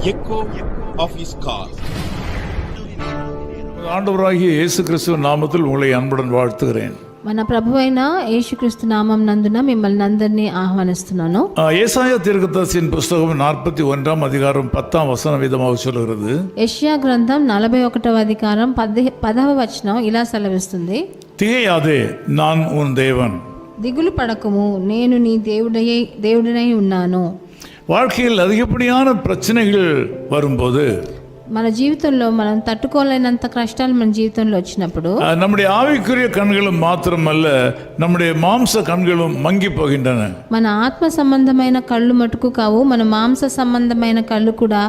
echo of his call. ஆண்டவராகிய இயேசு கிறிஸ்துவின் நாமத்தில் உங்களை அன்புடன் வாழ்த்துகிறேன். మన ప్రభువైన యేసుక్రీస్తు నామం నందున మిమ్మల్ని అందరినీ ఆహ్వానిస్తున్నాను. ஏசாயா தீர்க்கதரிசியின் புஸ்தகம் 41 அதிகாரம் 10 வசனம் விதமாக சொல்கிறது. యెషయా గ్రంథం 41వ అధికారం 10వ వచనం ఇలా సెలవిస్తుంది. திகையாதே, நான் உன் தேவன். దిగులు పడకము, నేను నీ దేవుడినై ఉన్నాను. வாழ்க்கையில் அதிகப்படியான பிரச்சனைகள் வரும்போது, మన జీవితంలో మనం తట్టుకోలేనంత కష్టాలు మన జీవితంలో వచ్చినప్పుడు நம்முடைய ஆவிக்குரிய கண்களும் மாத்திரமல்ல, நம்முடைய மாம்ச கண்களும் மங்கி போகின்றன. మన ఆత్మ సంబంధమైన కళ్ళు మటుకు కావు, మన మాంస సంబంధమైన కళ్ళు కూడా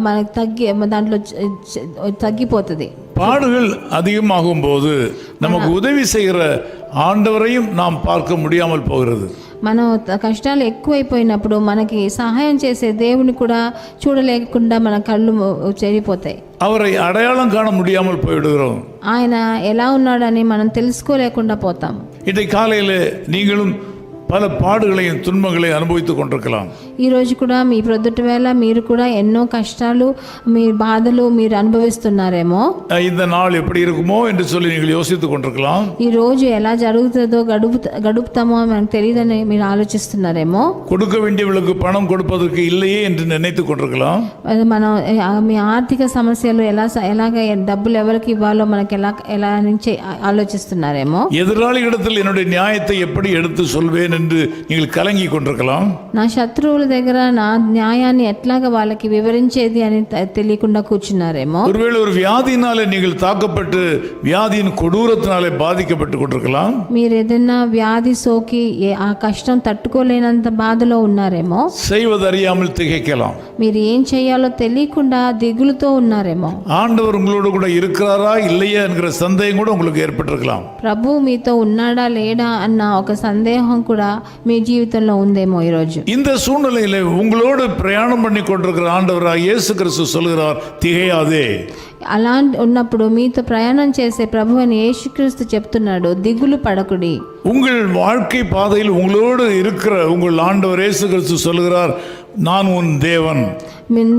మనకు దాంట్లో తగ్గిపోతుంది. பாடுகள் அதிகமாகும் போது நமக்கு உதவி செய்கிற ஆண்டவரையும் நாம் பார்க்க முடியாமல் போகிறது. మనం కష్టాలు ఎక్కువైపోయినప్పుడు మనకి సహాయం చేసే దేవుని కూడా చూడలేకుండా మన కళ్ళు చెడిపోతాయి. அவரை அடையாளம் காண முடியாமல் போய்விடுகிறோம். ఆయన ఎలా ఉన్నాడని మనం తెలుసుకోలేకుండా పోతాం. இன்றைக்கு காலையில் நீங்களும் பல பாடுகளையும் துன்பங்களையும் அனுபவித்துக் கொண்டிருக்கலாம். ఈరోజు కూడా మీ ప్రొద్దుటి వేళ మీరు కూడా ఎన్నో కష్టాలు, మీ బాధలు మీరు అనుభవిస్తున్నారేమో. இந்த நாள் எப்படி இருக்குமோ என்று சொல்லி நீங்கள் யோசித்துக் கொண்டிருக்கலாம். ఈ రోజు ఎలా జరుగుతుందో గడుపుతామో మనకు తెలియదని మీరు ఆలోచిస్తున్నారేమో. கொடுக்க வேண்டியவர்களுக்கு பணம் கொடுப்பதற்கு இல்லையே என்று நினைத்துக் கொண்டிருக்கலாம். మనం మీ ఆర్థిక సమస్యలు ఎలాగ డబ్బులు ఎవరికి ఇవ్వాలో మనకి ఎలా నుంచి ఆలోచిస్తున్నారేమో. எதிராளிகளிடத்தில் என்னுடைய நியாயத்தை எப்படி எடுத்து சொல்வேன் என்று நீங்கள் கலங்கி கொண்டிருக்கலாம். నా శత్రువుల దగ్గర నా న్యాయాన్ని ఎట్లాగా వాళ్ళకి వివరించేది అని తెలియకుండా కూర్చున్నారేమో. ஒருவேளை ஒரு வியாதியினாலே நீங்கள் தாக்கப்பட்டு வியாதியின் கொடூரத்தினாலே பாதிக்கப்பட்டு கொண்டிருக்கலாம். మీరు ఏదైనా వ్యాధి సోకి ఆ కష్టం తట్టుకోలేనంత బాధలో ఉన్నారేమో. செய்வதறியாமல் திகைக்கலாம். మీరు ఏం చేయాలో తెలియకుండా దిగులుతో ఉన్నారేమో. ஆண்டவர் உங்களோடு கூட இருக்கிறாரா இல்லையா என்கிற சந்தேகம் கூட உங்களுக்கு ஏற்பட்டிருக்கலாம். ప్రభు మీతో ఉన్నాడా లేడా అన్న ఒక సందేహం కూడా మీ జీవితంలో ఉందేమో ఈరోజు. இந்த சூழ்நிலையில உங்களோடு பிரயாணம் பண்ணி கொண்டிருக்கிற ஆண்டவராக இயேசு கிறிஸ்து சொல்கிறார், திகையாதே. అలా ఉన్నప్పుడు మీతో ప్రయాణం చేసే ప్రభు అని యేసుక్రీస్తు చెప్తున్నాడు, దిగులు పడకుడి. உங்கள் வாழ்க்கை பாதையில் உங்களோடு இருக்கிற உங்கள் ஆண்டவர் இயேசு கிறிஸ்து சொல்கிறார், நான் உன் தேவன்.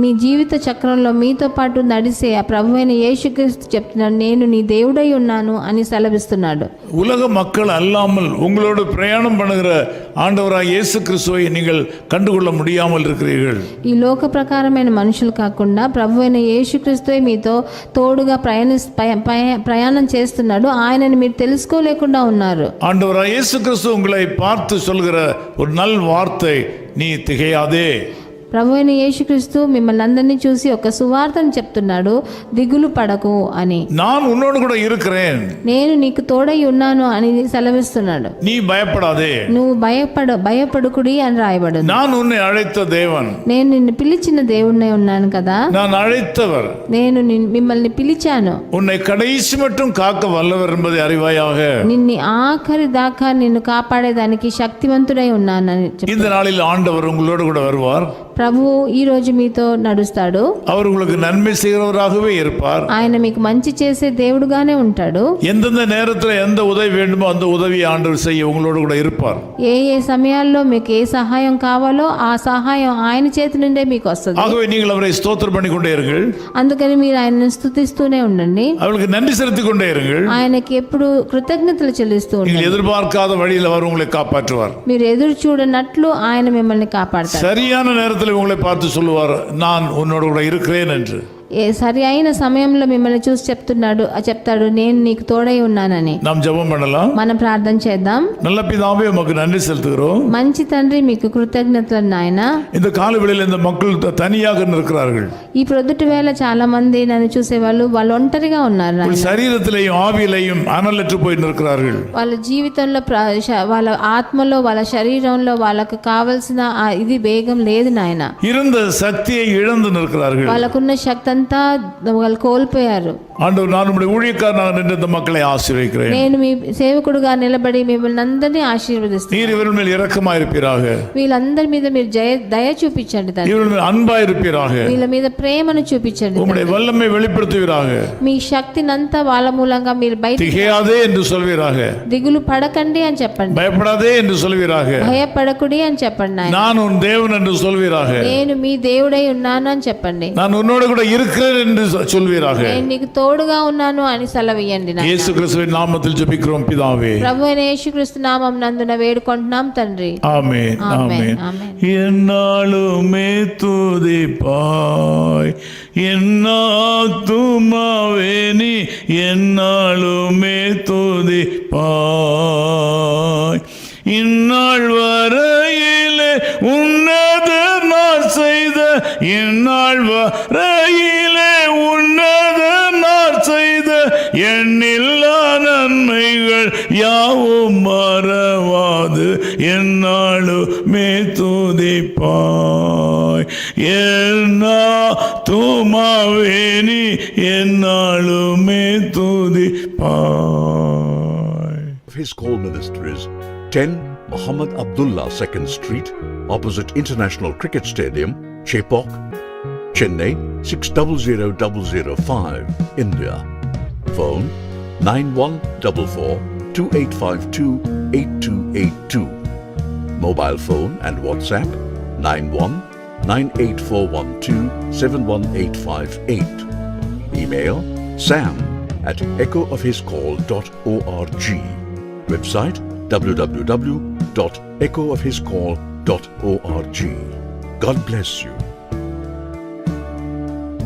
మీ జీవిత చక్రంలో మీతో పాటు నడిసే ఆ ప్రభు అయిన యేసుక్రీస్తు చెప్తున్నాడు, నేను నీ దేవుడై ఉన్నాను అని సెలవిస్తున్నాడు. உலக மக்கள் அல்லாமல் உங்களோடு பிரயாணம் பண்ணுகிற ஆண்டவராக இயேசு கிறிஸ்துவை நீங்கள் கண்டுகொள்ள முடியாமல் இருக்கிறீர்கள். ఈ లోక ప్రకారమైన మనుషులు కాకుండా ప్రభు అయిన యేసుక్రీస్తువే మీతో తోడుగా ప్రయాణం చేస్తున్నాడు. ఆయనని మీరు తెలుసుకోలేకుండా ఉన్నారు. ஆண்டவராக இயேசு கிறிஸ்து உங்களை பார்த்து சொல்கிற ஒரு நல் வார்த்தை, நீ திகையாதே. ప్రభు అయిన యేసుక్రీస్తు మిమ్మల్ని అందరినీ చూసి ఒక సువార్తను చెప్తున్నాడు, దిగులు పడకు అని. நான் உன்னோடு கூட இருக்கிறேன், నేను నీకు తోడై ఉన్నాను అని సెలవిస్తున్నాడు. நீ பயப்படாதே, నువ్వు భయపడుకుడి అని రాయబడింది. நான் உன்னை அழைத்த தேவன், నేను నిన్ను పిలిచిన దేవుణ్ణి ఉన్నాను కదా. நான் అழைத்தவர், నేను మిమ్మల్ని పిలిచాను. உன்னை கடைசி மட்டும் காக்க வல்லவர் என்பதை அறிவாயாக. నిన్ను ఆఖరి దాకా నిన్ను కాపాడేదానికి శక్తివంతుడై ఉన్నానని இந்த நாளில் ஆண்டவர் உங்களோடு கூட வருவார். ప్రభువు ఈ రోజు మీతో నడుస్తాడు. அவர் உங்களுக்கு நன்மை செய்கிறவராகவே இருப்பார். ఆయన మీకు మంచి చేసే దేవుడుగానే ఉంటాడు. எந்தெந்த நேரத்தில் எந்த உதவி வேண்டுமோ அந்த உதவியை ஆண்டவர் செய்ய உங்களோடு கூட இருப்பார். ఏ సమయాల్లో మీకు ఏ సహాయం కావాలో ఆ సహాయం ఆయన చేతి నుండే మీకు వస్తుంది. ஆகவே நீங்கள் அவரை ஸ்தோத்திரம் பண்ணி கொண்டே இருங்கள். అందుకని మీరు ఆయనను స్తుతిస్తూనే ఉండండి. அவருக்கு நன்றி செலுத்திக் கொண்டே இருங்கள். ఆయనకి ఎప్పుడు కృతజ్ఞతలు చెల్లిస్తూ நீங்கள் ఉండండి. எதிர்பார்க்காத வழியில் அவர் உங்களை காப்பாற்றுவார். మీరు ఎదురు చూడనట్లు ఆయన మిమ్మల్ని కాపాడతారు. சரியான நேரத்தில் உங்களை பார்த்து சொல்லுவார், நான் உன்னோடு கூட இருக்கிறேன் என்று. సరి అయిన సమయంలో మిమ్మల్ని చూసి చెప్తాడు, నేను నీకు తోడై ఉన్నానని. நாம் ஜெபம் பண்ணலாம். మనం ప్రార్థన చేద్దాం. நல்ல பிதாவே, உமக்கு நன்றி செலுத்துகிறோம். మంచి తండ్రి, మీకు కృతజ్ఞతలు నాయన. இந்த காலவெளியில் இந்த மக்கள் தனியாக இருக்கிறார்கள். ఈ ప్రొద్దుటి వేళ చాలా మంది నన్ను చూసే వాళ్ళు ఒంటరిగా ఉన్నారు. శరీరத்திலேயும் ஆவியிலேயும் அனலற்று போய் நிற்கிறார்கள். వాళ్ళ జీవితంలో వాళ్ళ ఆత్మలో వాళ్ళ శరీరంలో వాళ్ళకు కావలసిన ఇది వేగం లేదు నాయన. இருந்த சக்தியை இழந்து நிற்கிறார்கள். వాళ్ళకున్న శక్తి అంతా వాళ్ళు కోల్పోయారు. ஆண்டவர் நான் உம்முடைய ஊழியக்காரனாக நின்று இந்த மக்களை ஆசீர்வதிக்கிறேன். నేను మీ సేవకుడుగా నిలబడి మిమ్మల్ని అందరినీ ఆశీర్వదిస్తాను. நீர் இவர்கள் மேல் இரக்கமாயிருப்பீராக. వీళ్ళందరి మీద మీరు దయ చూపించండి తండ్రి. இவர்கள் மேல் அன்பாயிருப்பீராக. వీళ్ళ మీద ప్రేమను చూపించండి. உம்முடைய வல்லமை வெளிப்படுத்துவீராக. మీ శక్తినంతా వాళ్ళ మూలంగా మీరు బయట திகையாதே என்று சொல்வீராக. దిగులు పడకండి అని చెప్పండి. பயப்படாதே என்று சொல்வீராக. భయపడకుడి అని చెప్పండి. நான் உன் தேவன் என்று சொல்வீராக. నేను మీ దేవుడై ఉన్నాను అని చెప్పండి. நான் உன்னோடு கூட இருக்கிறேன் என்று சொல்வீராக. నేను నీకు తోడుగా ఉన్నాను అని సెలవియండి. యేసు క్రీస్తువిன் నామத்தில் ஜெபிக்கிறோம் பிதாவே. ప్రభువైన యేసుక్రీస్తు నామం నందున వేడుకుంటున్నాం తండ్రి. ஆமென் ஆமென். என்னாலுமே துதிப்பாய் என் ஆத்துமாவே நீ என்னாலுமே துதிப்பாய். இந்நாள் வரையிலே உன்னதர் நான் செய்த இந்நாள் வரையிலே உன்னதர் நான் செய்த எண்ணில்லா நன்மைகள் யாவும் மறவாது என்னாலுமே துதிப்பாய். துமாவே நீ என்னாலுமே துதிப்பாய். His Call Ministries, 10 Muhammad Abdullah 2nd Street, opposite International Cricket Stadium, Chepauk, Chennai 600005, India. Phone 9144-2852-8282. Mobile phone and WhatsApp 91-98412-71858. Email sam@echoofhiscall.org. Website www.echoofhiscall.org. God bless you.